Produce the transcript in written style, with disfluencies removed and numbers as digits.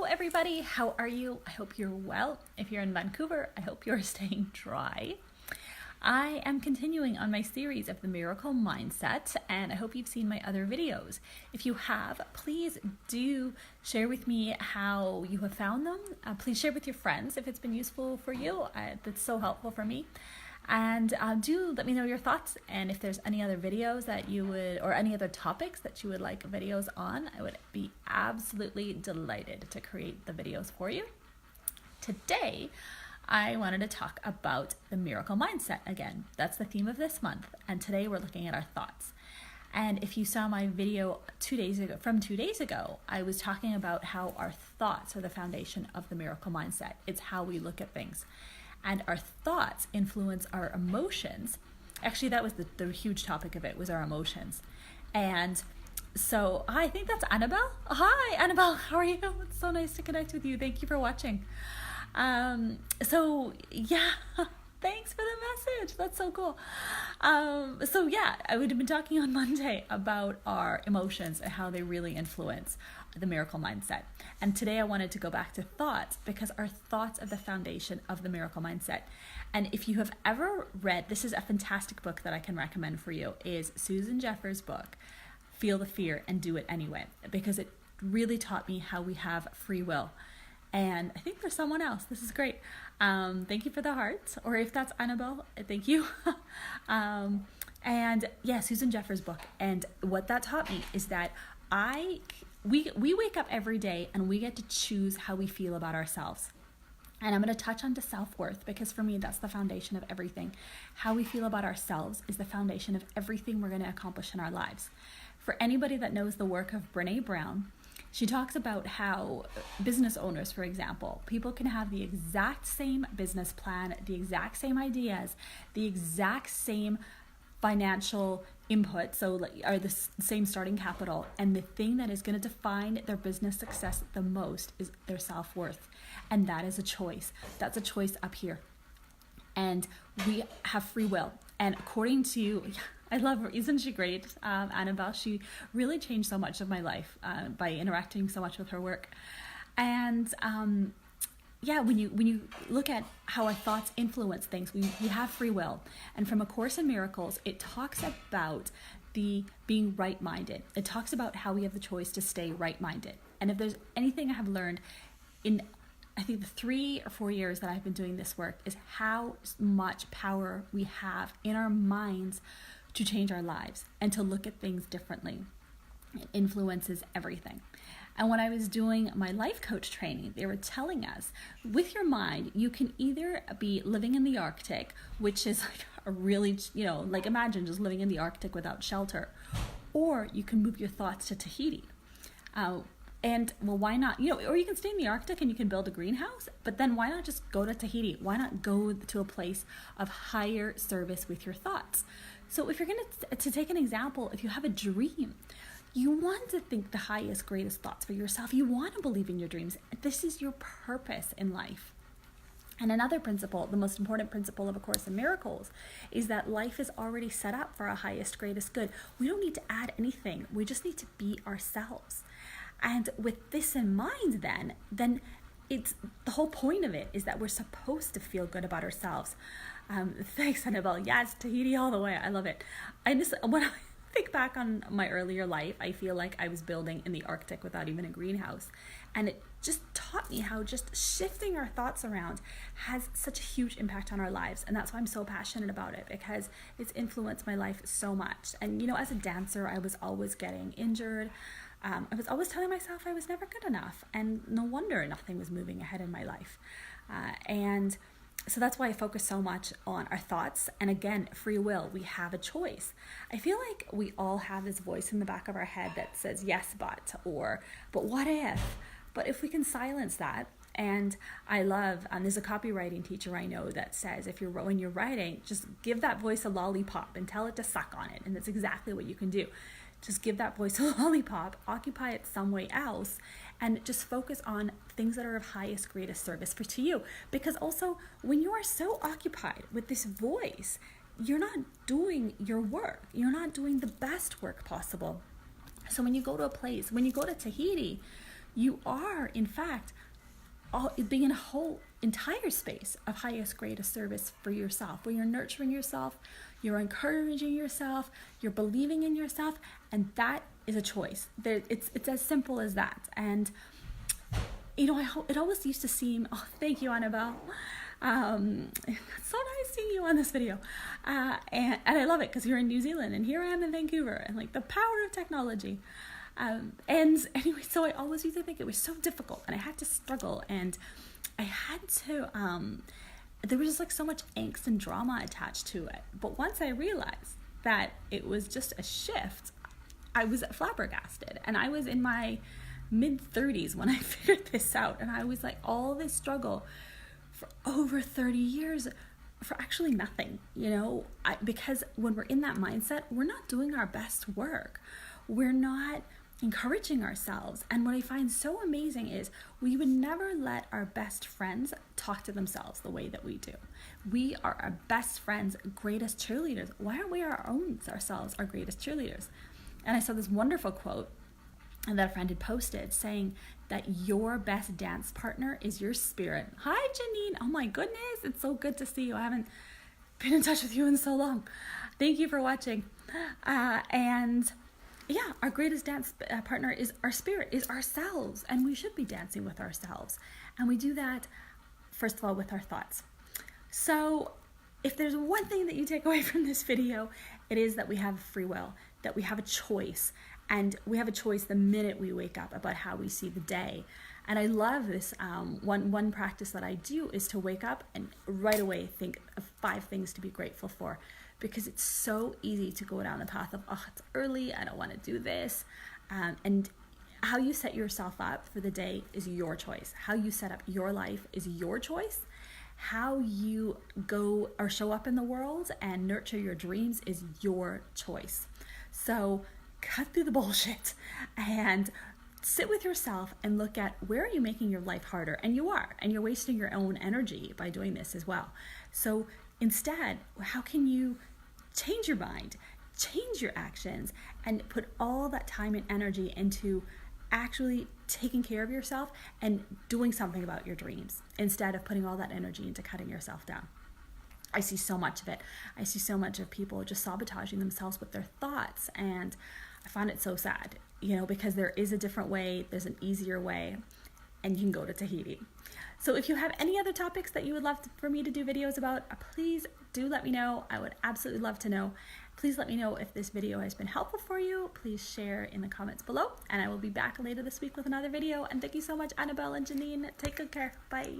everybody, how are you? I hope you're well. If you're in Vancouver, I hope you're staying dry. I am continuing on my series of the miracle mindset, and I hope you've seen my other videos. If you have, please do share with me how you have found them. Please share with your friends if it's been useful for you. That's so helpful for me. And do let me know your thoughts, and if there's any other videos that you would, or any other topics that you would like videos on, I would be absolutely delighted to create the videos for you. Today, I wanted to talk about the miracle mindset again. That's the theme of this month, and today we're looking at our thoughts. And if you saw my video 2 days ago, I was talking about how our thoughts are the foundation of the miracle mindset. It's how we look at things. And our thoughts influence our emotions. Actually, that was the huge topic of it, was our emotions. And so I think that's Annabelle. Hi, Annabelle. How are you? It's so nice to connect with you. Thank you for watching. So yeah, thanks for the message. That's so cool. So yeah, I would have been talking on Monday about our emotions and how they really influence the miracle mindset. And today I wanted to go back to thoughts, because our thoughts are the foundation of the miracle mindset. And if you have ever read, this is a fantastic book that I can recommend for you, is Susan Jeffers' book, Feel the Fear and Do It Anyway, because it really taught me how we have free will. And I think there's someone else. This is great. Thank you for the hearts, or if that's Annabelle, thank you. And yeah, Susan Jeffers' book. And what that taught me is that we wake up every day and we get to choose how we feel about ourselves. And I'm going to touch on to self-worth, because for me, that's the foundation of everything. How we feel about ourselves is the foundation of everything we're going to accomplish in our lives. For anybody that knows the work of Brené Brown, she talks about how business owners, for example, people can have the exact same business plan, the exact same ideas, the exact same financial input, so are the same starting capital, and the thing that is going to define their business success the most is their self-worth. And that is a choice. That's a choice up here. And we have free will. And according to, I love her, isn't she great, Annabelle? She really changed so much of my life by interacting so much with her work. And yeah, when you look at how our thoughts influence things, we have free will. And from A Course in Miracles, it talks about being right-minded. It talks about how we have the choice to stay right-minded. And if there's anything I have learned in, I think, the 3 or 4 years that I've been doing this work, is how much power we have in our minds to change our lives and to look at things differently. It influences everything. And when I was doing my life coach training, they were telling us, with your mind, you can either be living in the Arctic, which is like a really, like imagine just living in the Arctic without shelter, or you can move your thoughts to Tahiti. And well, why not? Or you can stay in the Arctic and you can build a greenhouse, but then why not just go to Tahiti? Why not go to a place of higher service with your thoughts? So if you're going to take an example, if you have a dream, you want to think the highest, greatest thoughts for yourself. You want to believe in your dreams. This is your purpose in life. And another principle, the most important principle of A Course in Miracles, is that life is already set up for our highest, greatest good. We don't need to add anything. We just need to be ourselves. And with this in mind, then it's the whole point of it is that we're supposed to feel good about ourselves. Thanks, Annabelle. Yes, Tahiti all the way. I love it. When I think back on my earlier life, I feel like I was building in the Arctic without even a greenhouse. And it just taught me how just shifting our thoughts around has such a huge impact on our lives. And that's why I'm so passionate about it, because it's influenced my life so much. And, as a dancer, I was always getting injured. I was always telling myself I was never good enough, and no wonder nothing was moving ahead in my life. And so that's why I focus so much on our thoughts. And again, free will, we have a choice. I feel like we all have this voice in the back of our head that says, yes, but what if? But if we can silence that, and I love, there's a copywriting teacher I know that says, when you're writing, just give that voice a lollipop and tell it to suck on it. And that's exactly what you can do. Just give that voice a lollipop, occupy it some way else, and just focus on things that are of highest, greatest service to you. Because also, when you are so occupied with this voice, you're not doing your work. You're not doing the best work possible. So when you go to a place, when you go to Tahiti, you are, in fact, being in a whole entire space of highest, greatest service for yourself, where you're nurturing yourself, you're encouraging yourself, you're believing in yourself, and that is a choice. It's as simple as that. And you know, it always used to seem, oh, thank you, Annabelle. It's so nice seeing you on this video. And I love it because you're in New Zealand and here I am in Vancouver, and like the power of technology. And anyway, so I always used to think it was so difficult and I had to struggle, and I had to, there was just like so much angst and drama attached to it. But once I realized that it was just a shift, I was flabbergasted, and I was in my mid-30s when I figured this out, and I was like, all this struggle for over 30 years for actually nothing, you know, because when we're in that mindset, we're not doing our best work. We're not encouraging ourselves. And what I find so amazing is we would never let our best friends talk to themselves the way that we do. We are our best friends' greatest cheerleaders. Why aren't we ourselves our greatest cheerleaders? And I saw this wonderful quote that a friend had posted saying that your best dance partner is your spirit. Hi, Janine. Oh my goodness. It's so good to see you. I haven't been in touch with you in so long. Thank you for watching. And yeah, our greatest dance partner is our spirit, is ourselves. And we should be dancing with ourselves. And we do that, first of all, with our thoughts. So if there's one thing that you take away from this video, it is that we have free will, that we have a choice. And we have a choice the minute we wake up about how we see the day. And I love this. One practice that I do is to wake up and right away think of 5 things to be grateful for, because it's so easy to go down the path of, oh, it's early, I don't want to do this. And how you set yourself up for the day is your choice. How you set up your life is your choice. How you go or show up in the world and nurture your dreams is your choice. So cut through the bullshit and sit with yourself and look at where are you making your life harder, and you are, and you're wasting your own energy by doing this as well. So instead, how can you change your mind, change your actions, and put all that time and energy into actually taking care of yourself and doing something about your dreams instead of putting all that energy into cutting yourself down? I see so much of it. I see so much of people just sabotaging themselves with their thoughts, and I find it so sad, you know, because there is a different way, there's an easier way, and you can go to Tahiti. So if you have any other topics that you would love for me to do videos about, please do let me know. I would absolutely love to know. Please let me know if this video has been helpful for you. Please share in the comments below, and I will be back later this week with another video. And thank you so much, Annabelle and Janine. Take good care. Bye.